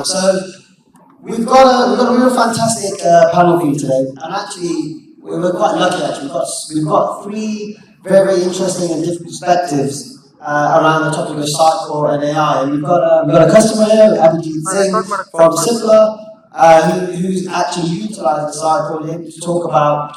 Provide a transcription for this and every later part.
So we've got a real fantastic panel for you today, and actually we're quite lucky. Actually, we've got three very very interesting and different perspectives around the topic of Sitecore and AI. And we've got a customer here, Abhijit Singh from Sipla, who's actually utilised the Sitecore to talk about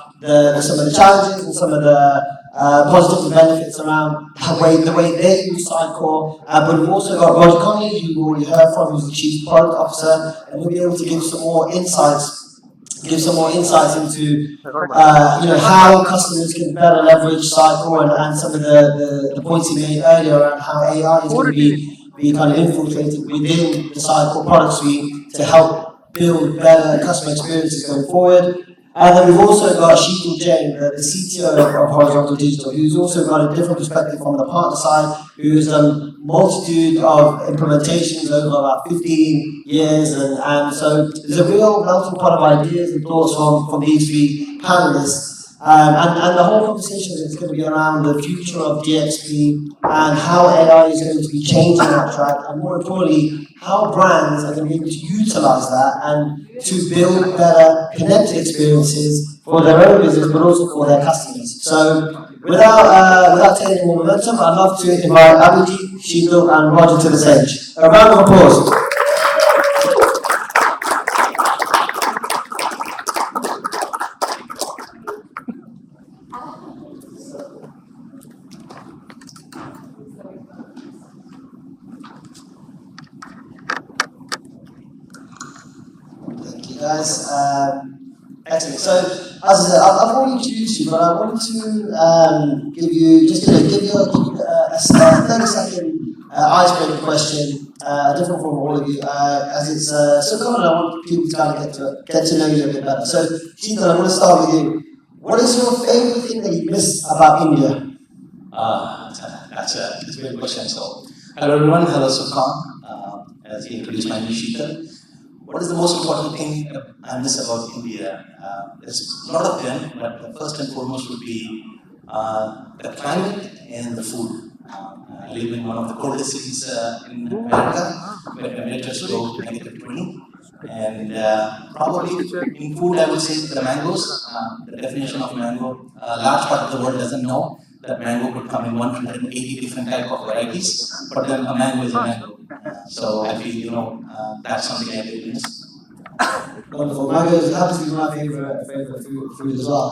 some of the challenges and some of the positive benefits around the way they use Sitecore. But we've also got Roger Conley, who you already heard from, who's the Chief Product Officer, and he'll be able to give some more insights into how customers can better leverage Sitecore and some of the points he made earlier around how AI is going to be kind of infiltrated within the Sitecore product suite to help build better customer experiences going forward. And then we've also got Sheetal Jain, the CTO of Horizontal Digital, who's also got a different perspective from the partner side, who's done multitude of implementations over about 15 years. And so there's a real melting pot of ideas and thoughts from these three panelists. And the whole conversation is going to be around the future of DXP and how AI is going to be changing that track, and more importantly, how brands are going to be able to utilize that and to build better connected experiences for their own business, but also for their customers. So without taking any more momentum, I'd love to invite Abhijit, Sheetal, and Roger to the stage. A round of applause. Guys, excellent. So, as I said, I've already introduced you, but I wanted to give you a 30-second icebreaker question, different from all of you, as it's so common. I want people to kind of get to know you a bit better. So, Sheetal, I want to start with you. What is your favorite thing that you miss about India? That's a great question. So, hello everyone. Hello SUGCON. As you introduced, my name is Sheetal. What is the most important thing I miss about India? There's a lot of them, but the first and foremost would be the climate and the food. I live in one of the coldest cities in America, where temperatures go to -20. And probably in food, I would say the mangoes. The definition of mango, a large part of the world doesn't know that mango could come in 180 different type of varieties, but then a mango is a mango. So I feel, that's something I really miss. Wonderful. Mango happens to be my favorite food as well.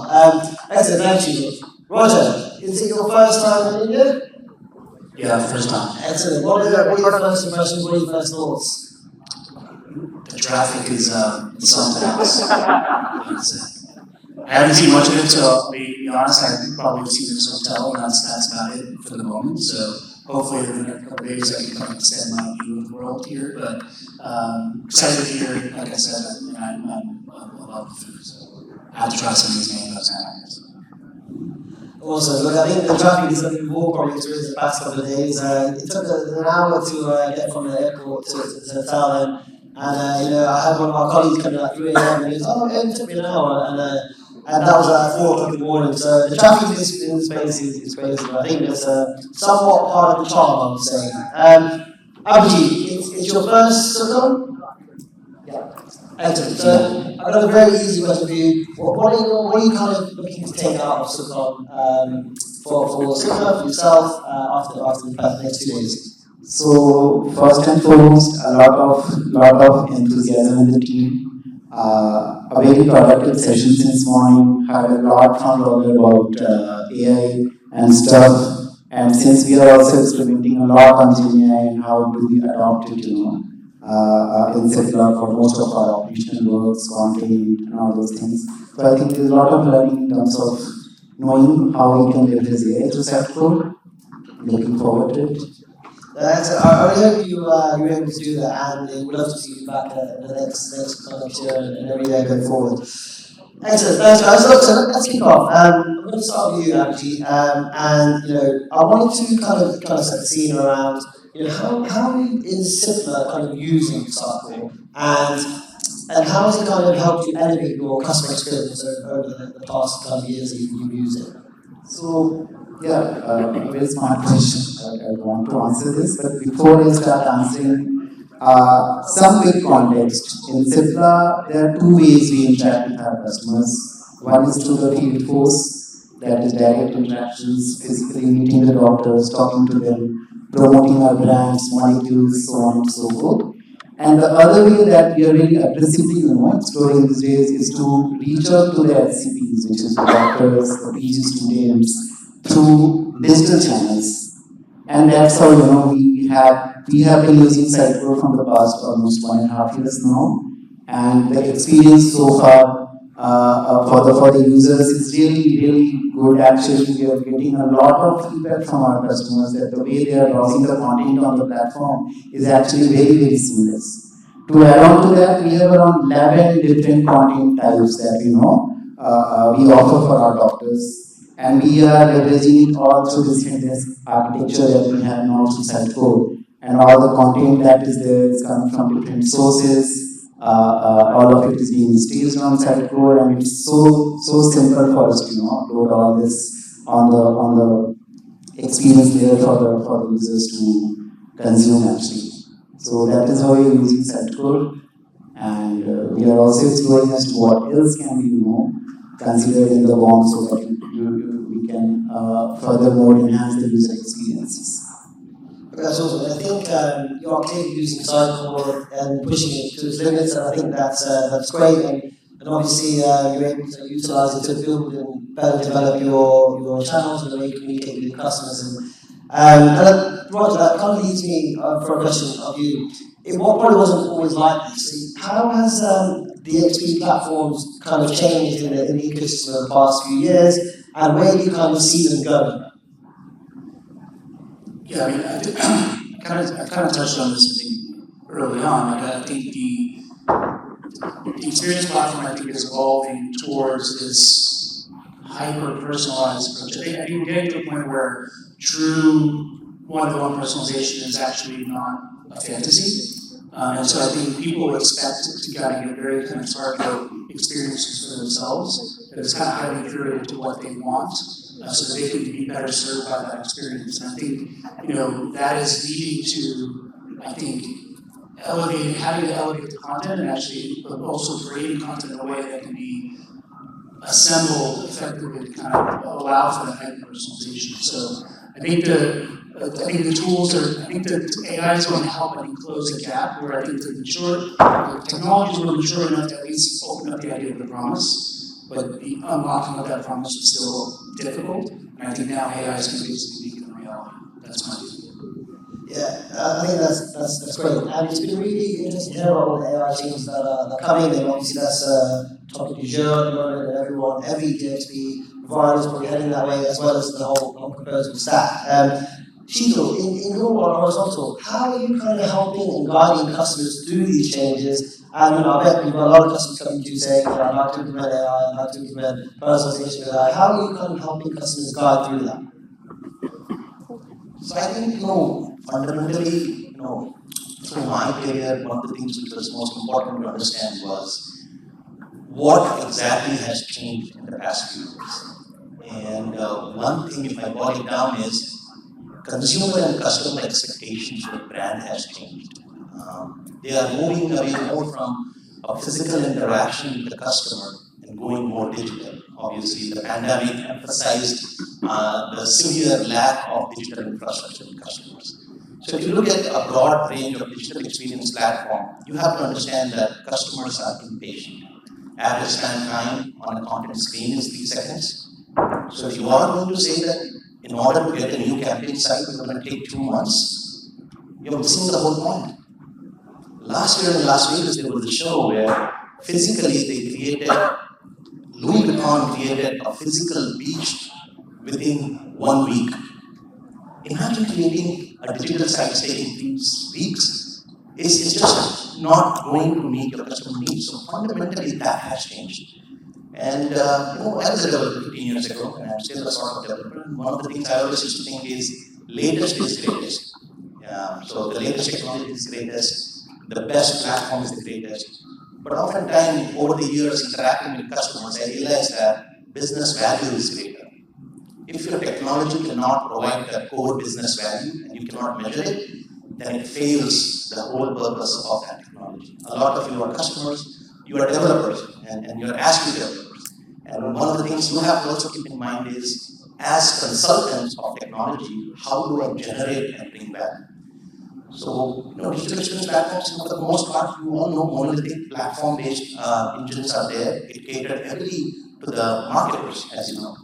Excellent, thank you. Roger, is it your first time in India? Yeah, first time. Excellent. What are your first impressions? What are your first thoughts? The traffic is something else. I haven't seen much of it, so I'll be honest, I probably see this hotel, and that's about it for the moment. So hopefully in the next couple of days I can kind of extend my view of the world here. But excited to hear, like I said, I love the food, so I have to try some of these mangoes now. Awesome. Look, I think the traffic is something more probably experienced the past couple of days. It took an hour to get from the airport to the hotel, and I had one of our colleagues coming at 3 a.m. and he was, it took me an hour, and that was at 4 o'clock in the morning. So the traffic in this space is crazy, but I think it's somewhat part of the charm, I would say. Abhijit, it's your first SUGCON? Yeah. Excellent. So I've got a very easy question for you. What are you kind of looking to take out of SUGCON for Sipla, for yourself, after the next 2 days? So first and foremost, a lot of enthusiasm in the team. A very productive session since morning. Had a lot from Roger about AI and stuff. And since we are also experimenting a lot on GenAI and how do we adopt it, in Sipla for most of our operational works, content, and all those things. So I think there's a lot of learning in terms of knowing how we can leverage AI to Sitecore. Looking forward to it. I really hope you were able to do that, and we'd love to see you back the next kind of year and every year going forward. Excellent, thanks guys. Look, so let's kick off. I'm going to start with you, Abhijit, and I wanted to kind of set the scene around how is Sipla kind of using Sitecore, and how has it kind of helped you elevate your customer experience over the past kind of years that you've used it? So, a very smart question. I want to answer this, but before I start answering, Some quick context. In Cipla, there are two ways we interact with our customers. One is through the field force, that is direct interactions, physically meeting the doctors, talking to them, promoting our brands, molecules, so on and so forth. And the other way that we are really aggressively, exploring these days is to reach out to the HCPs, which is the doctors, the PG students, through digital channels. And that's how we have been using Sitecore from the past almost 1.5 years now, and the experience so far for the users is really good. Actually, we are getting a lot of feedback from our customers that the way they are browsing the content on the platform is actually very seamless. To add on to that, we have around 11 different content types that we offer for our doctors. And we are leveraging it all through this headless architecture that we have now through Sitecore. And all the content that is there is coming from different sources. All of it is being staged on Sitecore, and it's so simple for us to upload all this on the experience layer for the users to consume actually. So that is how we are using Sitecore, and we are also exploring as to what else can be considered in the BOM so that we can furthermore enhance the user experiences. That's awesome. I think you're clearly using Sitecore and pushing it to its limits, and I think that's great. And obviously, you're able to utilize it to build and better develop your channels and the way you communicate with your customers. And Roger, that kind of leads me for a question of you. It probably wasn't always like this. How has the XP platforms kind of changed in the ecosystem over the past few years, and where do you kind of see them going? Yeah, I mean, I kind of touched on this, I think, early on. Like, I think the experience platform, I think, is evolving towards this hyper-personalized approach. I think we're getting to a point where true one-to-one personalization is actually not a fantasy. And so I think people expect to kind of get very kind of targeted experiences for themselves that is kind of highly curated to what they want, so that they can be better served by that experience. And I think that is leading to, I think, having to elevate the content and actually also creating content in a way that can be assembled effectively to kind of allow for that hyper personalization. So I think the tools I think the AI is going to help close the gap where I think the technologies were mature enough to at least open up the idea of the promise, but the unlocking of that promise is still difficult. And I think now AI is going to basically make it a reality. That's my view. Yeah, I think that's great. And it's been really interesting to hear about all the AI changes that are coming, and obviously that's a topic du jour at the moment, and every DXP provider is probably heading that way, as well as the whole composable stack. Sheetal, in your role at Horizontal, how are you kind of helping and guiding customers through these changes? And I bet you've got a lot of customers coming to you saying, I'd like to implement AI, I'd like to implement personalization with AI. How are you kind of helping customers guide through that? So I think, fundamentally, through my career, one of the things which was most important to understand was what exactly has changed in the past few years. And one thing, if I boil it down, is consumer and customer expectations for the brand has changed. They are moving away more from a physical interaction with the customer and going more digital. Obviously, the pandemic emphasized the severe lack of digital infrastructure in customers. So if you look at a broad range of digital experience platform, you have to understand that customers are impatient. Average scan time on a content screen is 3 seconds. So if you are going to say that in order to get a new campaign cycle, it's going to take 2 months, you're missing the whole point. Last year in Las Vegas, there was a show where physically Louis Vuitton created a physical beach within 1 week. Imagine creating a digital site taking 3 weeks. It's just not going to meet your customer needs. So fundamentally, that has changed. And I was a developer 15 years ago, and I'm still a sort of developer. And one of the things I always used to think is latest is greatest. So the latest technology is greatest, the best platform is the greatest. But oftentimes, over the years interacting with customers, I realized that business value is greater. If your technology cannot provide that core business value and you cannot measure it, then it fails the whole purpose of that technology. A lot of you are customers, you are developers, and you are asked to be developers. And one of the things you have to also keep in mind is, as consultants of technology, how do I generate and bring value? So, digital experience platforms, for the most part, you all know monolithic platform-based engines are there. It catered heavily to the marketers, as you know.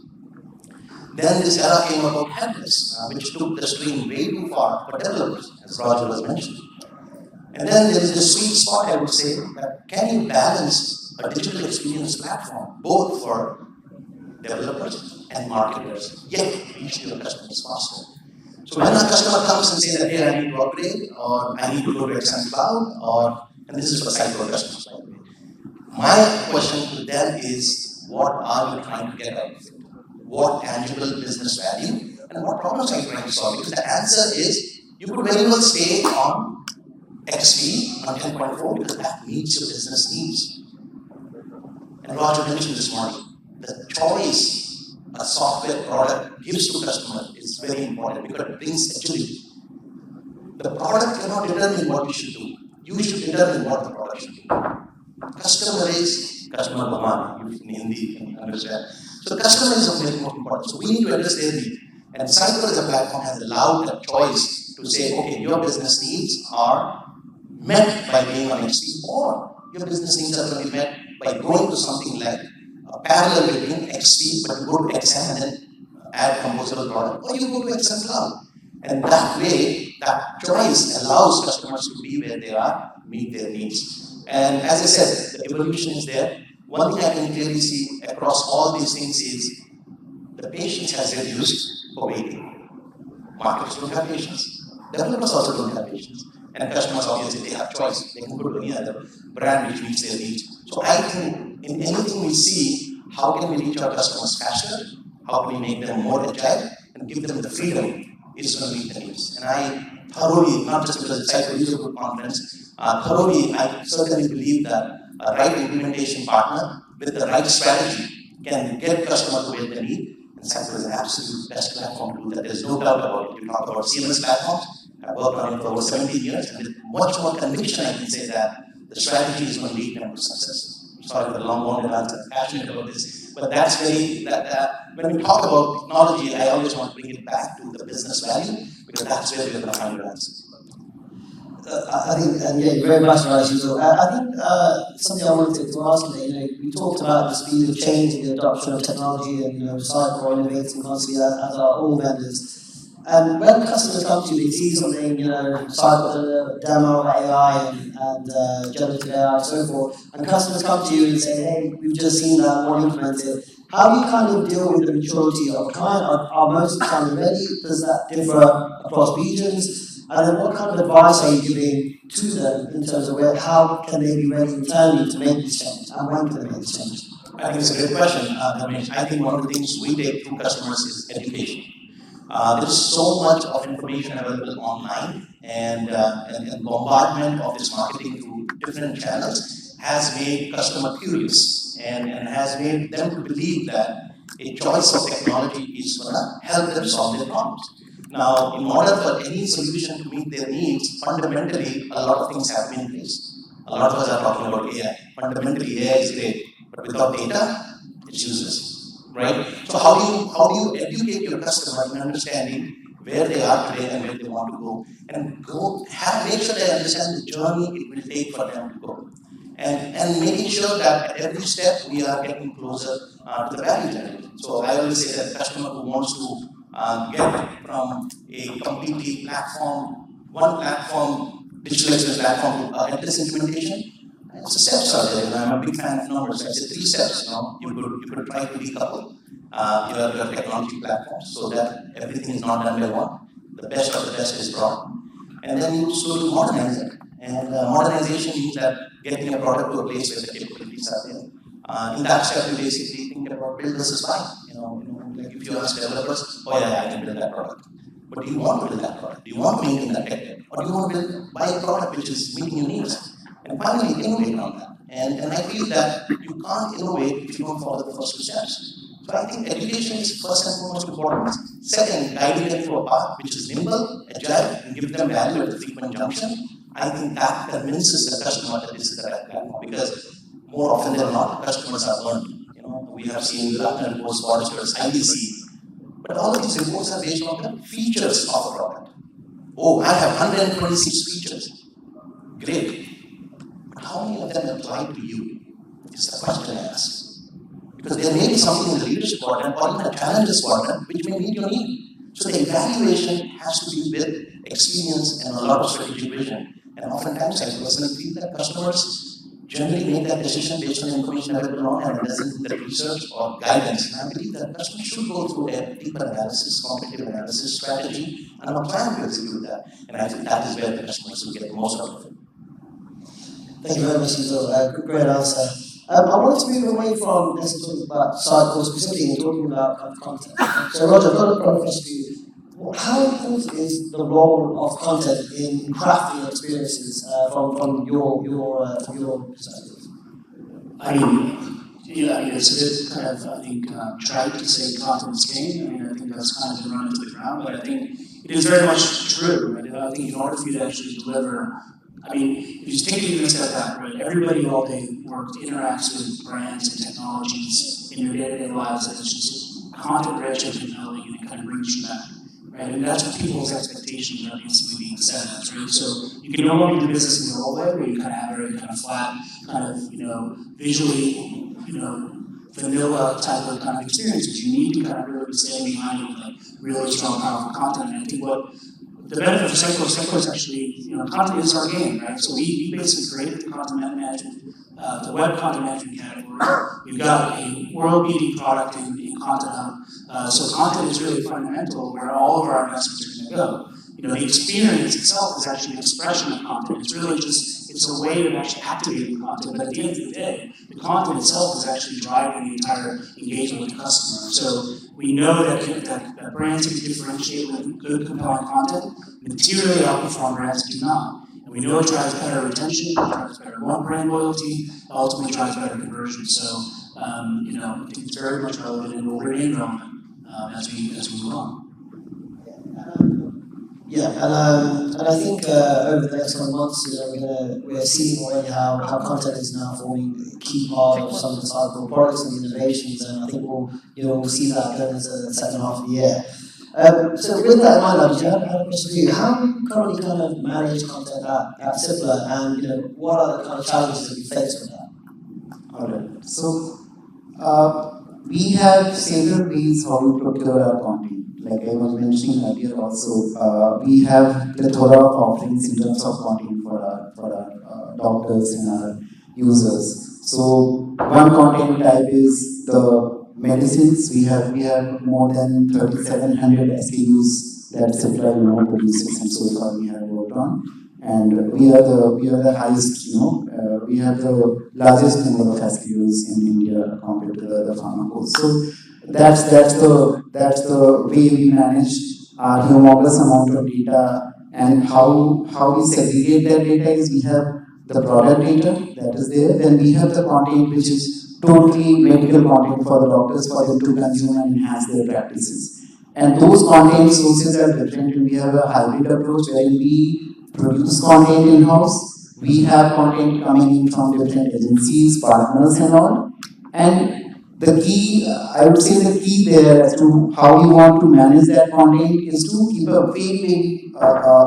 Then this era came about headless, which took the stream way too far for developers, as Roger was mentioning. And then there is the sweet spot, I would say, that can you balance a digital experience platform, both for developers and marketers, yet reach your customers faster? So when a customer comes and says that, hey, I need to upgrade, or I need to go to XM Cloud, and this is for Sitecore customers, by the way. My question to them is, what are you trying to get out of it? What tangible business value, and what problems are you trying to solve? Because the answer is, you could very well stay on XP, on 10.4, because that meets your business needs. And Roger mentioned this morning, the choice a software product gives to customers is very important because it brings agility. The product cannot determine what you should do. You should determine what the product should do. Customer is customer bhavan, in Hindi, you understand. So the customer is of very important. So we need to address their need. And Sitecore as a platform has allowed a choice to say, okay, your business needs are met by being on XP, or your business needs are going to be met by going to something like a parallel between XP, but you go to XM and then add composable product, or you go to XM Cloud. And that way, that choice allows customers to be where they are, meet their needs. And as I said, the evolution is there. One thing I can clearly see across all these things is the patience has reduced for waiting. Marketers don't have patience. Developers also don't have patience. And customers, obviously, they have choice. They can go to any other brand which meets their needs. So I think in anything we see, how can we reach our customers faster? How can we make them more agile and give them the freedom is going to meet the needs. And I thoroughly, not just because it's Sitecore is a good conference, thoroughly, I certainly believe that a right implementation partner with the right strategy can get customers to where they need. And Sitecore is an absolute best platform to do that. There's no doubt about it. You talk about CMS platforms. I've worked on it for over 17 years, and with much more conviction, I can say that the strategy is going to lead them to success. Sorry for the long-winded answer. I'm passionate about this, but that's very when we talk about technology, I always want to bring it back to the business value because that's where we're going to find your answer. I think, and yeah, you're very much right. I think something I wanted to ask you, we talked about the speed of change and the adoption of technology, and Sitecore innovating constantly as are all vendors. And when customers come to you, they see something, Sitecore demo AI and generative AI and so forth, and customers come to you and say, hey, we've just seen that one implemented. How do you kind of deal with the maturity of a client? Are most of the time ready? Does that differ across regions? And then what kind of advice are you giving to them in terms of how can they be ready internally to make this change? And when can they make this change? I think it's a great question, Ramesh. I think one of the things we take to customers is education. There's so much of information available online, and bombardment of this marketing through different channels has made customer curious and has made them to believe that a choice of technology is going to help them solve their problems. Now, in order for any solution to meet their needs, fundamentally, a lot of things have to be in place. A lot of us are talking about AI. Fundamentally, AI is great, but without data, it's useless, right? So how do you educate your customer in understanding where they are today and where they want to go, and make sure they understand the journey it will take for them to go, and making sure that at every step we are getting closer to the value generation. So I always say that the customer who wants to get from a completely one platform, digital experience platform to a headless implementation, it's the steps are there. I'm a big fan of numbers. I say 3 steps. You could try to decouple your technology platforms so that everything is not done by one. The best of the best is brought. And then you slowly modernize it. And modernization means that getting a product to a place where the capabilities are there. In that step, you basically think about build versus buy. Like if you ask developers, oh yeah, I can build that product. But do you want to build that product? Do you want to maintain that tech debt? Or do you want to buy a product which is meeting your needs? And finally, innovate on that. And I feel that you can't innovate if you don't follow the first 2 steps. So I think education is first and foremost important. Second, guiding them through a path which is nimble, agile, and give them value at the frequent junction. I think that convinces the customer that this is the right platform, because more often than not, customers are learned. We have seen Gartner reports, Forrester's, IDC, but all of these reports are based on the features of a product. Oh, I have 126 features. Great. But how many of them apply to you? Is the question I ask. Because there may be something in the leadership quadrant or even a challenges quadrant which may meet your need. So the evaluation has to be with experience and a lot of strategic vision. And oftentimes I personally feel that customers generally make that decision based on the information available on and doesn't the research or guidance. And I believe that customers should go through a deeper analysis, competitive analysis, strategy, and a plan to execute that. And I think that is where the customers will get the most out of it. Thank you very much, Suzal. Great answer. I wanted to move away from necessarily talking about Sitecore specifically and talking about content. So Roger, I've got a question for you. How important is the role of content in crafting experiences from your perspective? It's a bit kind of, I think, trite to say content is king. I think that's kind of been run into the ground, but I think it is very much true. Right? I think in order for you to actually deliver, if you take it even a step back, right? Everybody all day interacts with brands and technologies in your day-to-day lives, and it's just content-rich and compelling, and it kind of brings you back. Right? And that's what people's expectations are basically being set as, right? So you can no longer do business in the old way where you kind of have very kind of flat, kind of, visually, vanilla type of kind of experiences. You need to kind of really stand behind it with like really strong, powerful content. And I think what the benefit of Sitecore is actually, content is our game, right? So we basically created the content management, the web content management category. We've got a world-beating product in Content Hub. So content is really fundamental where all of our investments are going to go. The experience itself is actually an expression of content. It's really it's a way of actually activating content. But at the end of the day, the content itself is actually driving the entire engagement with the customer. So we know that brands can differentiate with good, compelling content, materially outperform brands do not. And we know it drives better retention, it drives better brand loyalty, ultimately drives better conversion. So, I think it's very much relevant and will remain relevant as we move on. Yeah, and I think over the next coming months, we're seeing already how content is now forming a key part of some of the Sitecore products and innovations, and I think we'll see that going into the second half of the year. So with that in mind, I have a question for you. How do you currently kind of manage content at Simpler, and what are the kind of challenges that you face with that? Alright, so we have several ways how we procure our content. Like I was mentioning earlier also, we have plethora of offerings in terms of content for our doctors and our users. So one content type is the medicines. We have more than 3,700 SKUs that Simpler produces, and so far we have worked on. And we are the highest, we have the largest number of SKUs in India compared to the other pharma codes. So that's the way we manage our humongous amount of data, and how we segregate that data is we have the product data that is there, then we have the content which is totally medical content for the doctors for them to consume and enhance their practices. And those content sources are different, and we have a hybrid approach wherein we produce content in-house, we have content coming in from different agencies, partners and all. And the key, I would say the key there as to how we want to manage that content is to keep a very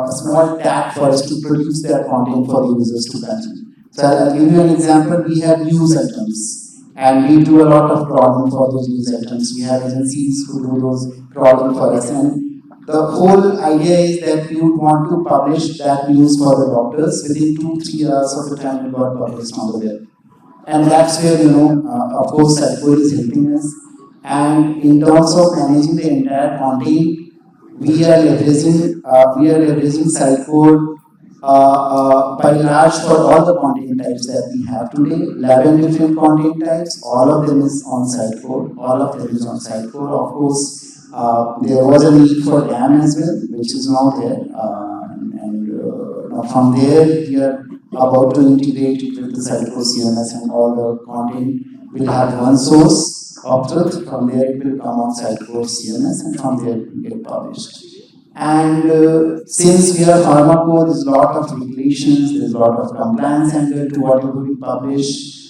small tag for us to produce that content for the users to consume. So I'll give you an example. We have news items, and we do a lot of crawling for those news items. We have agencies who do those crawling for us, and the whole idea is that we would want to publish that news for the doctors within 2-3 hours of the time it got published on the web. And that's where, of course, Sitecore is helping us. And in terms of managing the entire content, we are leveraging Sitecore by large for all the content types that we have today. 11 different content types, all of them is on Sitecore. Of course, there was a need for DAM as well, which is now there. From there, we are about to integrate with the Sitecore CMS and all the content will have one source of truth. From there it will come on Sitecore CMS, and from there it will get published. And since we are pharmaco, there's a lot of regulations, there's a lot of compliance angle to whatever we publish.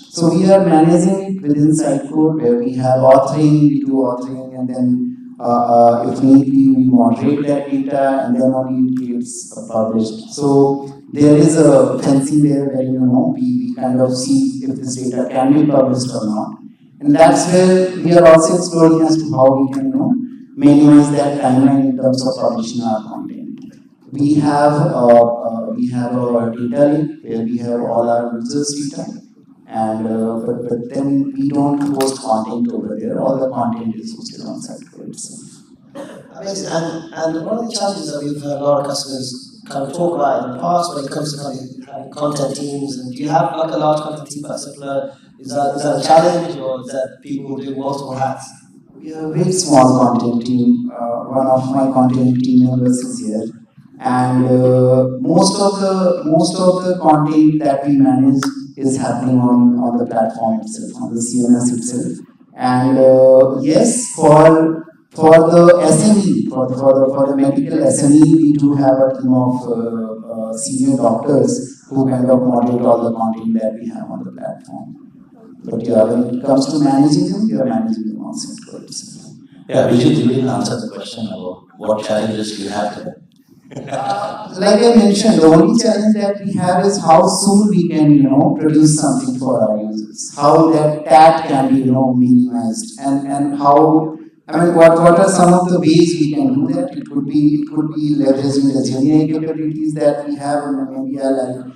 So we are managing it within Sitecore, where we have authoring, we do authoring, and then if need be, we moderate that data, and then only it gets published. So there is a fencing there where we kind of see if this data can be published or not. And that's where we are also exploring as to how we can minimize that timeline in terms of publishing our content. We have a data lake where we have all our users' data, and but then we don't host content over there. All the content is hosted on Sitecore itself. Amazing. And one of the challenges that we've heard a lot of customers kind of talk about in the past when it comes to kind of having content teams, and do you have like a large content team at Simpler? Is that a challenge, or is that people do multiple hats? We have a very small content team. One of my content team members is here, and most of the content that we manage is happening on the platform itself, on the CMS itself. And yes, for the SME, for the medical SME, we do have a team of senior doctors who kind of moderate all the content that we have on the platform. But yeah, when it comes to managing them, we are managing them on Sitecore itself. Yeah, Vijay, you didn't answer the question about what challenges you have there. Like I mentioned, the only challenge that we have is how soon we can, produce something for our users. How that can be, minimized, and how. I mean, what are some of the ways we can do that? It could be leveraging the GenAI capabilities that we have, and maybe I'll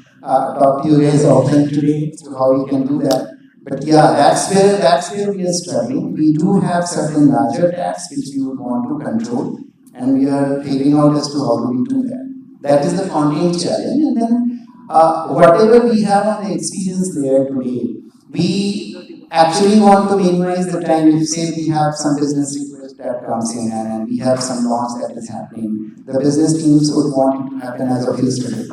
talk to you guys offline today to how we can do that. But yeah, that's where we are struggling. We do have certain larger tasks which we would want to control, and we are figuring out as to how do we do that. That is the content challenge, and then whatever we have on the experience layer today, we actually want to minimize the time. If say we have some business request that comes in and we have some launch that is happening, the business teams would want it to happen as of yesterday.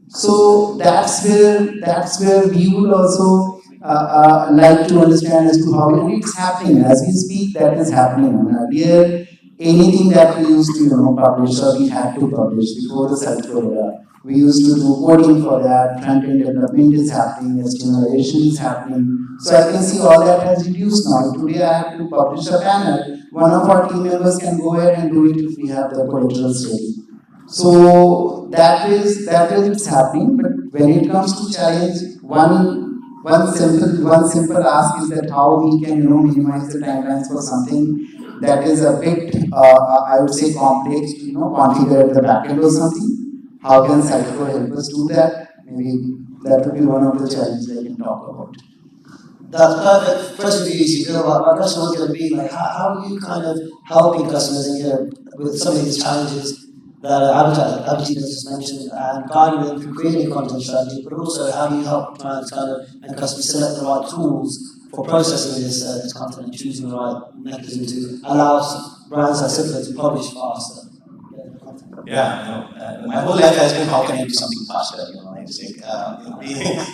So that's where we would also like to understand as to how it's happening. As we speak, that is happening. Earlier, anything that we used to publish or we had to publish before the Sitecore era, we used to do coding for that, front-end development is happening, generation is happening. So I can see all that has reduced now. Today I have to publish a banner. One of our team members can go ahead and do it if we have the collaterals ready. So that is it's happening. But when it comes to challenge, one simple ask is that how we can minimize the timelines for something that is a bit I would say complex to configure at the backend or something. How can Sitecore help us do that? Maybe that would be one of the challenges I can talk about. That's perfect. Question for you, Sudhir. My question was going to be like, how are you kind of helping customers with some of these challenges that Abhijit just mentioned, and guiding them through creating a content strategy, but also how do you help clients and customers select the right tools for processing this content and choosing the right mechanism to allow brands like Simpler to publish faster? Yeah, my whole life has been how can I do something faster?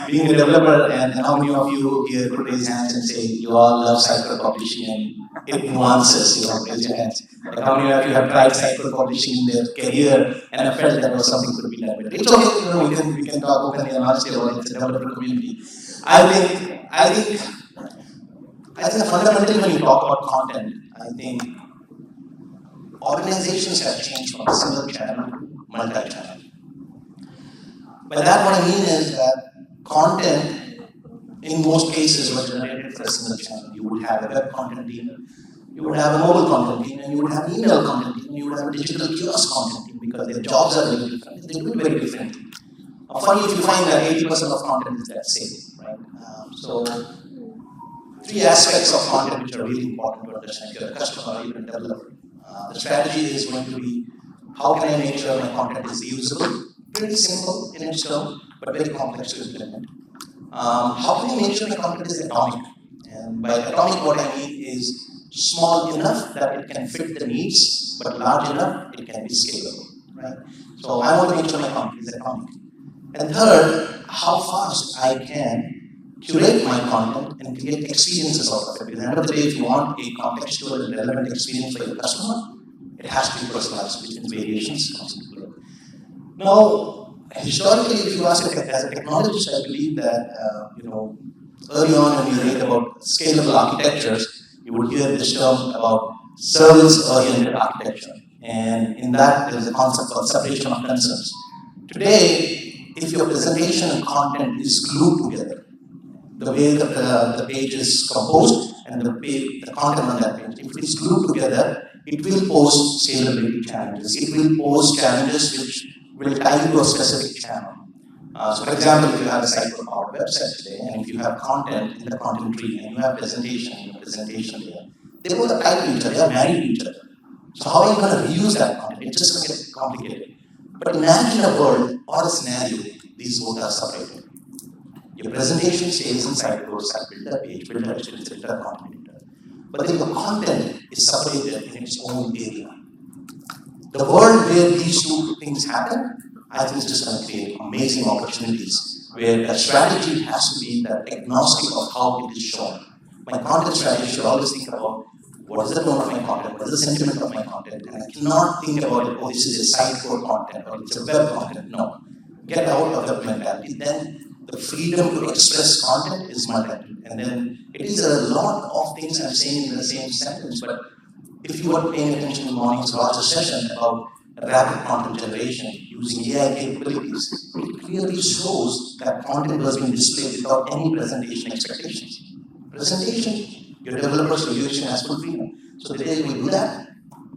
Being a developer, and how many of you here could raise hands and say you all love Sitecore publishing and it nuances, raise your hands. Like how many of you have tried Sitecore publishing in their career and have felt that was something could be done better? It's okay, we can talk openly and honestly about it. It's a developer community. I think fundamentally when you talk about content, I think organizations have changed from single channel to multi-channel. By that what I mean is that content in most cases was generated for a single channel. You would have a web content team, you would have a mobile content team, and you would have an email content team, and you would have a digital kiosk content team because their jobs are very different. They do it very differently. Funny if you find that 80% of content is that same, right? So three aspects of content which are really important to understand if you're a customer or even a developer. The strategy is going to be how can I make sure my content is usable? Pretty simple in its term, but very complex to implement. How can I make sure my content is atomic? And by atomic, what I mean is small enough that it can fit the needs, but large enough it can be scalable, right? So I want to make sure my content is atomic. And third, how fast I can curate my content and create experiences out of it. Because at the end of the day, if you want a contextual and relevant experience for your customer, it has to be personalized, which means variations comes into play. Now, historically, if you ask as a technologist, I believe that early on when you read about scalable architectures, you would hear this term about service-oriented architecture. And in that, there is a concept called separation of concerns. Today, if your presentation and content is glued together, the way the page is composed and the content on that page, if it is glued together, it will pose scalability challenges. It will pose challenges which will tie you to a specific channel. So for example, if you have a site or our website today, and if you have content in the content tree, and you have presentation in the presentation layer, they both are tied to each other, they are married to each other. So how are you going to reuse that content? It's just going to get complicated. But imagine a world or a scenario, these both are separated. Your presentation stays inside your site, build a page, build a content editor. But then your content is separated in its own area. The world where these two things happen, I think is just going to create amazing opportunities where a strategy has to be that agnostic of how it is shown. My content strategy should always think about what is the tone of my content, what is the sentiment of my content, and I cannot think about it, oh, this is a Sitecore content or it's a web content. No. Get out of that mentality. Then the freedom to express content is multiple. And then it is a lot of things I'm saying in the same sentence, but if you were paying attention in the morning's larger session about rapid content generation using AI capabilities, it clearly shows that content was being displayed without any presentation expectations. Presentation, your developer solution has full freedom. So the day we do that,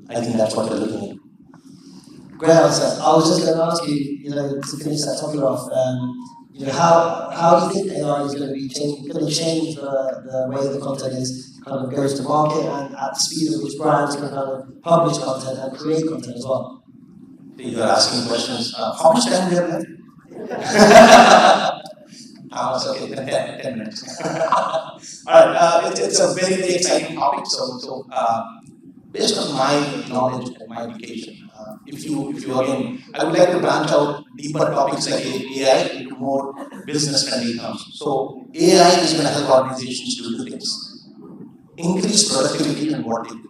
I think that's what we're looking at. Great answer. I was just going to ask you, to finish that topic off, how do you think AI is going to be change the way the content is kind of goes to market and at the speed at which brands can kind of publish content and create content as well? You're asking questions. How much time do you have left? Okay, 10 minutes. All right, it's a very, very exciting topic. So based on my knowledge and my education, if you again, I would like to branch out deeper topics like AI into more business-friendly terms. So AI is going to help organizations do two things: increase productivity in what they do.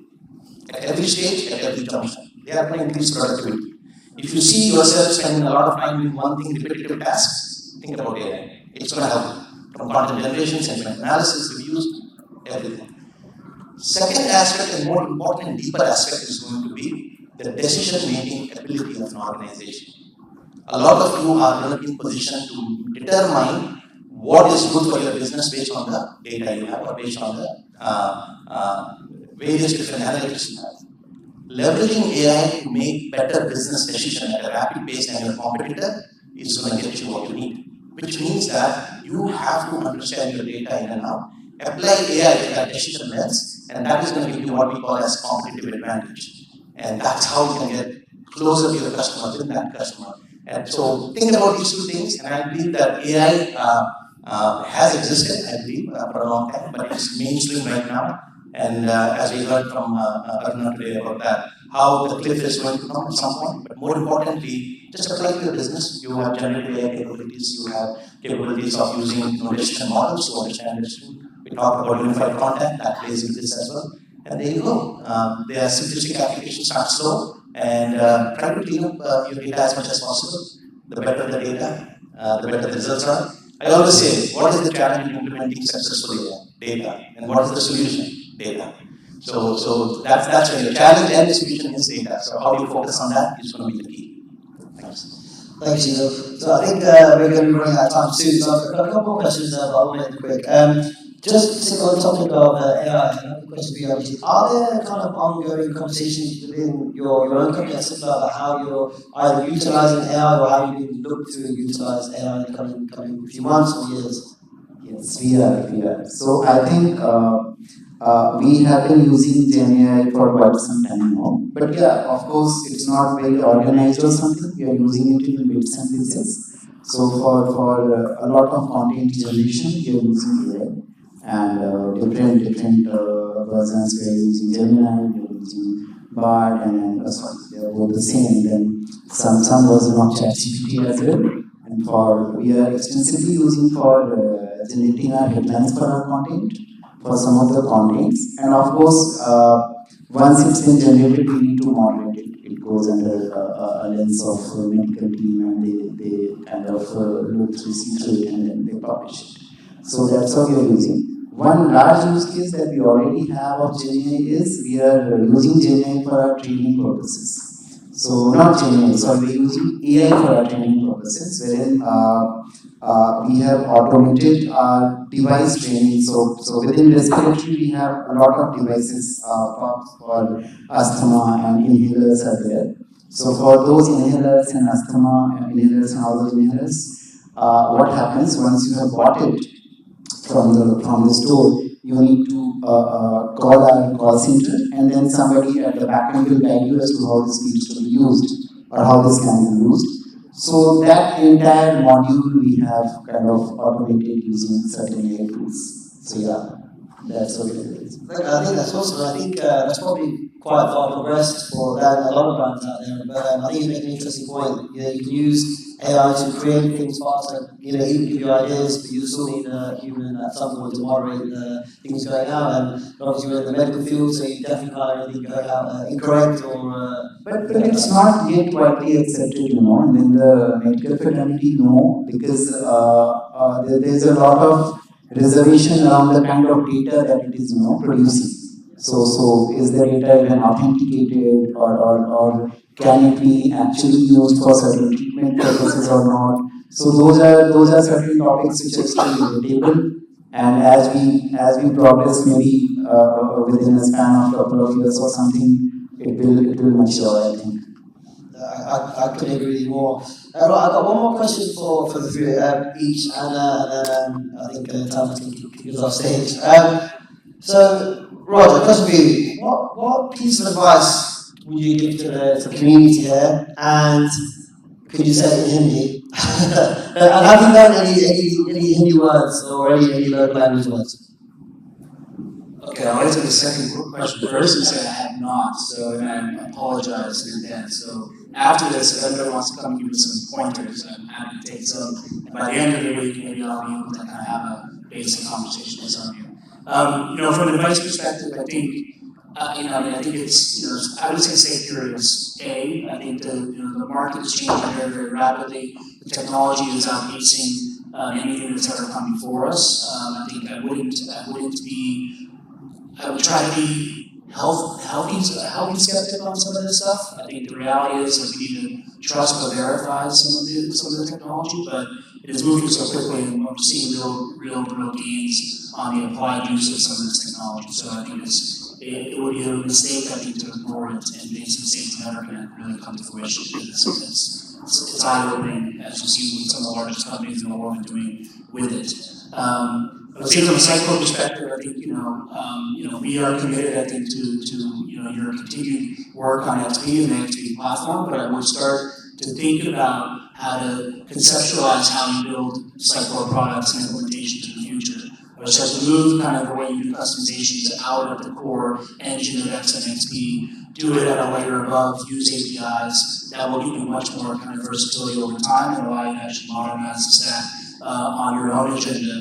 At every stage, at every junction, they are going to increase productivity. If you see yourself spending a lot of time doing one thing, repetitive tasks, think about AI. It's going to help you. From content generation, sentiment analysis, reviews, everything. Second aspect and more important and deeper aspect is going to be the decision-making ability of an organization. A lot of you are going to be in position to determine what is good for your business based on the data you have or based on the various different analytics you have. Leveraging AI to make better business decisions at a rapid pace than your competitor is going to get you what you need. Which means that you have to understand your data in and out, apply AI to that decision lens, and that is going to give you what we call as competitive advantage. And that's how you can get closer to your customer, with that customer. And so think about these two things, and I believe that AI has existed, I believe, for a long time, but it's mainstream right now. And as we heard from Aruna today about that, how the cliff is going to come at some point. But more importantly, just apply to your business. You have generative AI capabilities, you have capabilities of using decision models to understand this. We talked about unified content, that plays into this as well. And there you go. There are simplistic applications, start slow, and try to clean up your data as much as possible. The better the data, the better the results are. I always say, what is the challenge in implementing successfully data? And what is the solution? Data. So that's where the challenge and the solution is data. So how do you focus on that is going to be the key. Thanks. Thanks, Yusuf. So I think we're going to be running out of time soon. So I've got a couple more questions, but I'll make them quick. Just sticking on the topic of AI, I have a question for you, Abhijit. Are there kind of ongoing conversations within your own company about how you're either utilizing AI or how you look to utilize AI in the coming few months or years? Yes, we are. So I think we have been using GenAI for quite some time now. But yeah, of course, it's not very organized or something. We are using it in bits and pieces. So for a lot of content generation, we are using AI. And different versions, we are using Gemini, we are using Bard, and they are both the same. Then some version of ChatGPT as well. And we are extensively using for generating our headlines for our content, for some of the contents, and of course, once it's been generated, we need to moderate it. It goes under a lens of medical team, and they kind of look through, see through it, and then they publish it. So that's what we are using. One large use case that we already have of GenAI is we are using GenAI for our training purposes. So not GenAI, sorry, we're using AI for our training purposes, wherein we have automated our device training. So within respiratory, we have a lot of devices, pumps for asthma and inhalers are there. So for those inhalers and asthma and inhalers and all those inhalers, what happens once you have bought it from the store, you need to call our call center, and then somebody at the back end will guide you as to how this needs to be used or how this can be used. So that entire module we have kind of automated using certain AI tools. So yeah, that's what it is. I think that's awesome. I think that's probably quite far progressed for a lot of brands out there. But I think you make an interesting point. You know, you can use AI to create things faster. You know, even give you ideas, but you still need a human at some point to moderate the things going out. And obviously, we're in the medical field, so you definitely can't have anything going out incorrect or. But it's not yet widely accepted, you know, and in the medical fraternity, no, because there's a lot of reservation around the kind of data that it is, you know, producing. So is the data even authenticated, or can it be actually used for certain treatment purposes or not? So those are certain topics which are still on the table. And as we progress, maybe within a span of a couple of years or something, it will mature, I think. I couldn't agree with you more. Right, I've got one more question for the three each, and then I think Thomas can kick us off stage. So, Roger, question for you. What piece of advice would you give to the community here? And could you say it in Hindi? And have you learned any Hindi words or any local language words? Okay, I'll answer the second question first and say I have not, so and I apologize in advance. So after this, if anybody wants to come give me some pointers, I'm happy to take some. And by the end of the week, maybe I'll be able to kind of have a basic conversation with some of you. You know, from an advice perspective, I think, I think it's, I would say stay curious. I think the market is changing very, very rapidly. The technology is outpacing anything that's ever come before us. I think I would try to be healthy skeptic on some of this stuff. I think the reality is that we need to trust but verify some of the technology, but it is moving so quickly, and we're seeing real gains on the applied use of some of this technology. So I think it would be a mistake, I think, to ignore it and make some mistakes that are going to really come to fruition. It's eye-opening, as you see what some of the largest companies in the world are doing with it. I would say from a Sitecore perspective, I think we are committed, I think, to your continued work on XP and the XP platform. But I would start to think about how to conceptualize how you build Sitecore products and implementations in the future. I would start to move kind of the way you do customizations out of the core engine of X and XP, do it at a layer above, use APIs. That will give you much more kind of versatility over time and allow you to actually modernize the stack on your own agenda.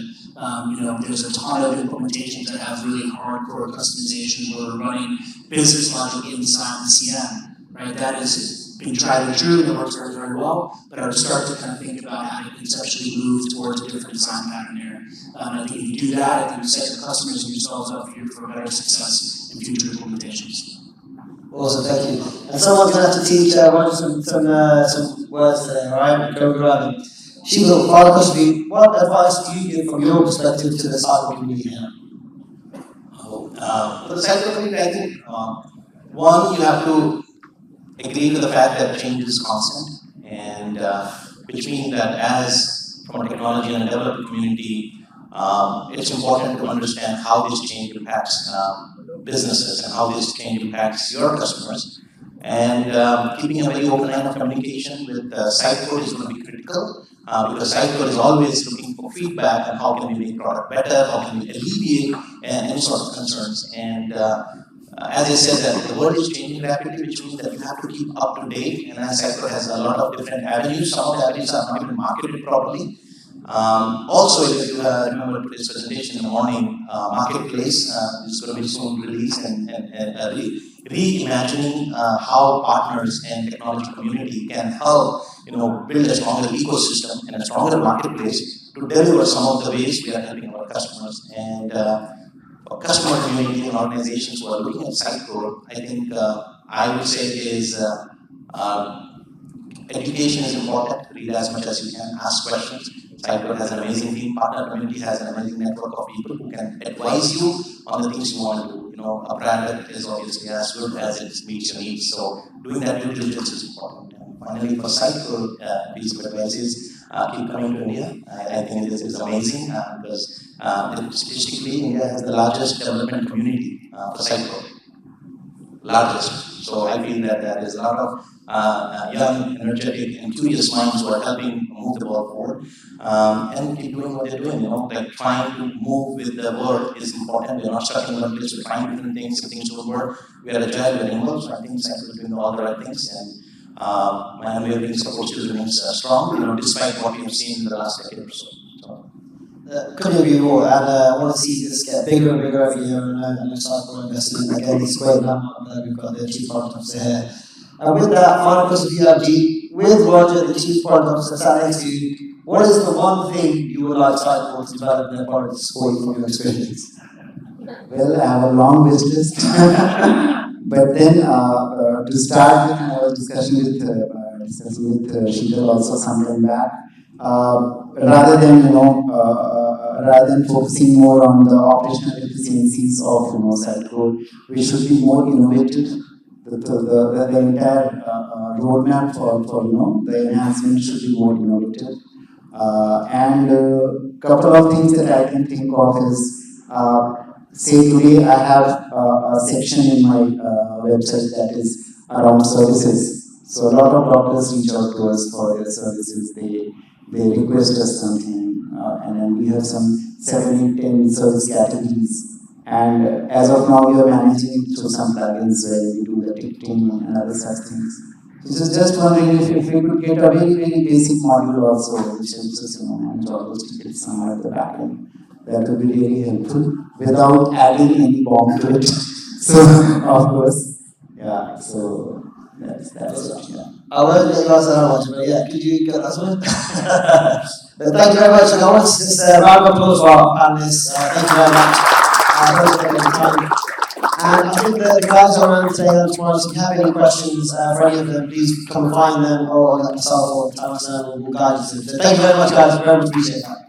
There's a ton of implementations that have really hardcore customization where we're running business logic inside the CM, right? That has been tried and true and it works very, very well, but I would start to kind of think about how to conceptually move towards a different design pattern here. I think if you do that, I think you set your customers and yourselves up for better success in future implementations. Awesome, thank you. And someone's going to have to teach Roger some words today, all right? Go grab them. Shiva, final question for you. What advice do you give from your perspective to the Sitecore community here? For the Sitecore community, I think, one, you have to agree with the fact that change is constant, and which means that as from a technology and a development community, it's important to understand how this change impacts businesses and how this change impacts your customers. And keeping a very open line of communication with Sitecore is going to be critical. Because Sitecore is always looking for feedback on how can we make product better, how can we alleviate any sort of concerns. And as I said, that the world is changing rapidly, which means that you have to keep up to date. And Sitecore has a lot of different avenues. Some of the avenues are not even marketed properly. Also, if you remember today's presentation in the morning, Marketplace is going to be soon released and reimagining how partners and technology community can help build a stronger ecosystem and a stronger marketplace to deliver some of the ways we are helping our customers. And for customer community and organizations who are looking at Sitecore, I think I would say is education is important. Read as much as you can, ask questions. Sitecore has an amazing team, partner community has an amazing network of people who can advise you on the things you want to do. A brand that is obviously as good as it meets your needs. So doing that due diligence is important. And finally, for Sitecore, piece of advice is keep coming to India. I think this is amazing because statistically, India has the largest development community for Sitecore. Largest. So I feel that there is a lot of young, energetic, and curious minds who are helping move the ball forward and keep doing what they're doing. Like trying to move with the world is important. We're not stuck in one place. We're trying different things. If things don't work, we are agile, we're nimble. So I think Sitecore is doing all the right things, and my unwavering support still remains strong. Despite what we have seen in the last decade or so. Couldn't agree more, and I want to see this get bigger and bigger every year, and Sitecore investment. Again, it's great now that we've got the Chief Product Officer here. And with that, final question for you, Abdi. With Roger, the Chief Product Officer, sat next to you, what is the one thing you would like Sitecore to develop their products for you from your experience? Well, I have a long wish list. But then, to start with, I was discussing with Sheetal also sometime back. Rather than focusing more on the operational efficiencies of Sitecore, we should be more innovative. The entire roadmap for the enhancement should be more innovative. And a couple of things that I can think of is, say today I have a section in my website that is around services. So a lot of doctors reach out to us for their services. They request us something, and then we have some 7, 8, 10 service categories. And as of now, we are managing it through some plugins where we do the ticketing and other such things. So just wondering if we could get a very, very basic module also, which helps us manage all those tickets somewhere at the back end. That would be really helpful without adding any bomb to it. So, of course, yeah, so that's it, yeah. I won't let you answer that much, but yeah, could you get that one? But thank you very much. And I want to just round of applause for our panelists. Thank you very much. And I think the guys are around today and tomorrow, so if you have any questions for any of them, please come and find them, or let myself or Thomas will guide you. So thank you very much, guys. Very much appreciate that.